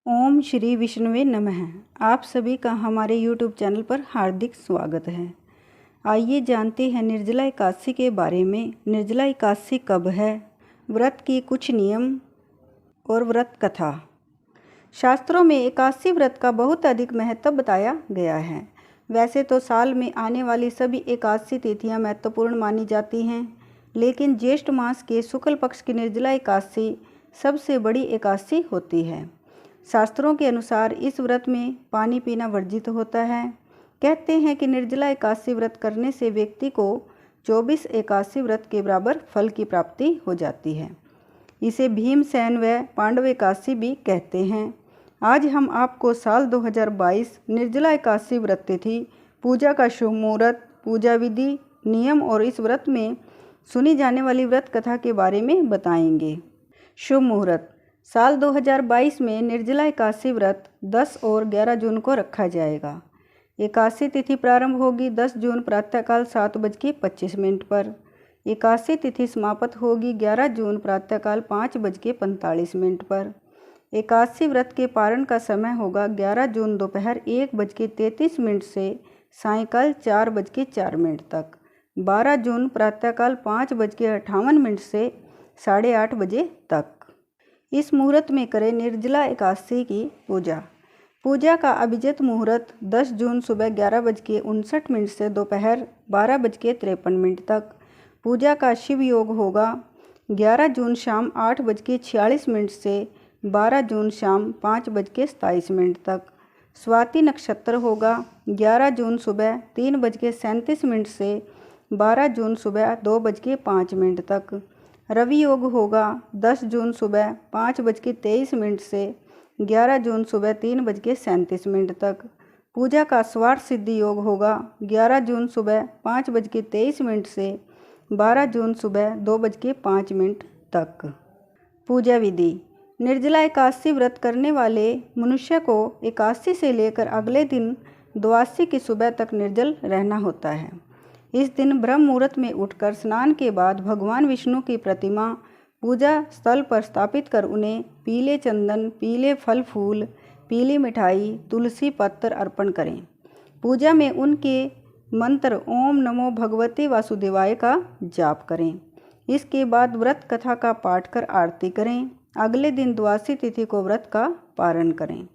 ओम श्री विष्णुवे नमः। आप सभी का हमारे YouTube चैनल पर हार्दिक स्वागत है। आइए जानते हैं निर्जला एकादशी के बारे में। निर्जला एकादशी कब है, व्रत की कुछ नियम और व्रत कथा। शास्त्रों में एकादशी व्रत का बहुत अधिक महत्व बताया गया है। वैसे तो साल में आने वाली सभी एकादशी तिथियां महत्वपूर्ण मानी जाती हैं, लेकिन ज्येष्ठ मास के शुक्ल पक्ष की निर्जला एकादशी सबसे बड़ी एकादशी होती है। शास्त्रों के अनुसार इस व्रत में पानी पीना वर्जित होता है। कहते हैं कि निर्जला एकादशी व्रत करने से व्यक्ति को 24 एकादशी व्रत के बराबर फल की प्राप्ति हो जाती है। इसे भीमसेन व पांडव एकादशी भी कहते हैं। आज हम आपको साल 2022 निर्जला एकादशी व्रत तिथि, पूजा का शुभ मुहूर्त, पूजा विधि, नियम और इस व्रत में सुनी जाने वाली व्रत कथा के बारे में बताएंगे। शुभ मुहूर्त। साल 2022 में निर्जला एकादशी व्रत 10 और 11 जून को रखा जाएगा। एकादशी तिथि प्रारंभ होगी 10 जून प्रातःकाल 7:25 पर। एकादशी तिथि समाप्त होगी 11 जून प्रातःकाल 5:45 पर। एकादशी व्रत के पारण का समय होगा 11 जून दोपहर 1:33 से सायंकाल 4:04 तक। 12 जून प्रातःकाल 5:58 से 8:30 बजे तक। इस मुहूर्त में करें निर्जला एकादशी की पूजा। पूजा का अभिजित मुहूर्त 10 जून सुबह 11:59 से दोपहर 12:53 तक। पूजा का शिव योग होगा 11 जून शाम 8:46 से 12 जून शाम 5:27 तक। स्वाति नक्षत्र होगा 11 जून सुबह 3:37 से 12 जून सुबह 2:05 तक। रवि योग होगा 10 जून सुबह 5:23 से 11 जून सुबह 3:37 तक। पूजा का स्वार्थ सिद्धि योग होगा 11 जून सुबह 5:23 से 12 जून सुबह 2:05 तक। पूजा विधि। निर्जला एकादशी व्रत करने वाले मनुष्य को एकादशी से लेकर अगले दिन द्वादशी की सुबह तक निर्जल रहना होता है। इस दिन ब्रह्म मुहूर्त में उठकर स्नान के बाद भगवान विष्णु की प्रतिमा पूजा स्थल पर स्थापित कर उन्हें पीले चंदन, पीले फल फूल, पीली मिठाई, तुलसी पत्र अर्पण करें। पूजा में उनके मंत्र ओम नमो भगवते वासुदेवाय का जाप करें। इसके बाद व्रत कथा का पाठ कर आरती करें। अगले दिन द्वादशी तिथि को व्रत का पारण करें।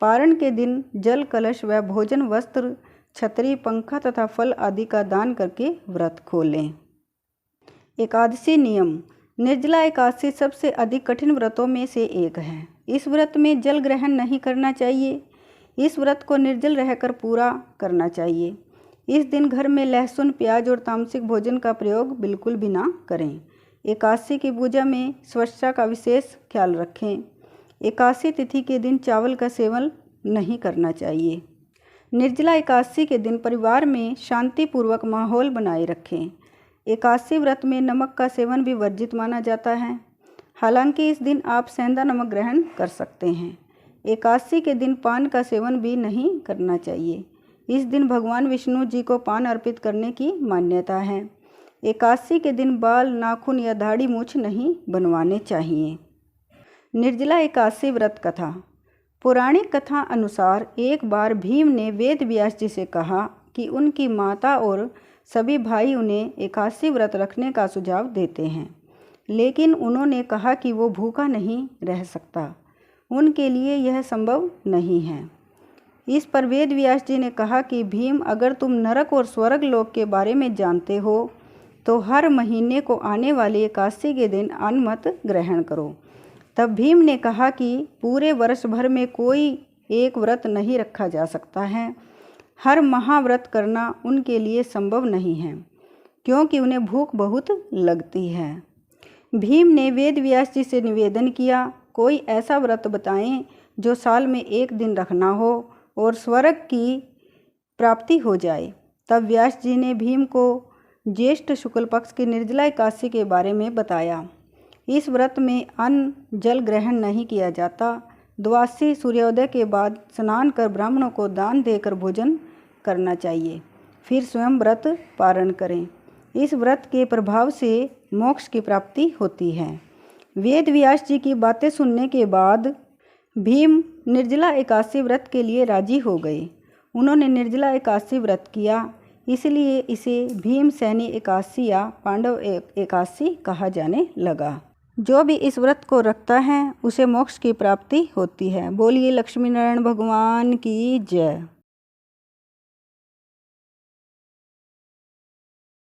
पारण के दिन जल कलश व भोजन वस्त्र, छतरी, पंखा तथा फल आदि का दान करके व्रत खोलें। एकादशी नियम। निर्जला एकादशी सबसे अधिक कठिन व्रतों में से एक है। इस व्रत में जल ग्रहण नहीं करना चाहिए। इस व्रत को निर्जल रहकर पूरा करना चाहिए। इस दिन घर में लहसुन, प्याज और तामसिक भोजन का प्रयोग बिल्कुल भी ना करें। एकादशी की पूजा में स्वच्छता का विशेष ख्याल रखें। एकादशी तिथि के दिन चावल का सेवन नहीं करना चाहिए। निर्जला एकादशी के दिन परिवार में शांतिपूर्वक माहौल बनाए रखें। एकादशी व्रत में नमक का सेवन भी वर्जित माना जाता है। हालांकि इस दिन आप सेंधा नमक ग्रहण कर सकते हैं। एकादशी के दिन पान का सेवन भी नहीं करना चाहिए। इस दिन भगवान विष्णु जी को पान अर्पित करने की मान्यता है। एकादशी के दिन बाल, नाखून या दाढ़ी मूछ नहीं बनवाने चाहिए। निर्जला एकादशी व्रत कथा। पौराणिक कथा अनुसार एक बार भीम ने वेद व्यास जी से कहा कि उनकी माता और सभी भाई उन्हें एकादशी व्रत रखने का सुझाव देते हैं, लेकिन उन्होंने कहा कि वो भूखा नहीं रह सकता, उनके लिए यह संभव नहीं है। इस पर वेद व्यास जी ने कहा कि भीम, अगर तुम नरक और स्वर्ग लोक के बारे में जानते हो तो हर महीने को आने वाली एकादशी के दिन अन्न मत ग्रहण करो। तब भीम ने कहा कि पूरे वर्ष भर में कोई एक व्रत नहीं रखा जा सकता है। हर महाव्रत करना उनके लिए संभव नहीं है, क्योंकि उन्हें भूख बहुत लगती है। भीम ने वेद व्यास जी से निवेदन किया, कोई ऐसा व्रत बताएं जो साल में एक दिन रखना हो और स्वर्ग की प्राप्ति हो जाए। तब व्यास जी ने भीम को ज्येष्ठ शुक्ल पक्ष की निर्जला एकादशी के बारे में बताया। इस व्रत में अन्न जल ग्रहण नहीं किया जाता। द्वादशी सूर्योदय के बाद स्नान कर ब्राह्मणों को दान देकर भोजन करना चाहिए, फिर स्वयं व्रत पारण करें। इस व्रत के प्रभाव से मोक्ष की प्राप्ति होती है। वेद व्यास जी की बातें सुनने के बाद भीम निर्जला एकादशी व्रत के लिए राजी हो गए। उन्होंने निर्जला एकादशी व्रत किया, इसलिए इसे भीमसेनी एकादशी या पांडव एकादशी कहा जाने लगा। जो भी इस व्रत को रखता है उसे मोक्ष की प्राप्ति होती है। बोलिए लक्ष्मी नारायण भगवान की जय।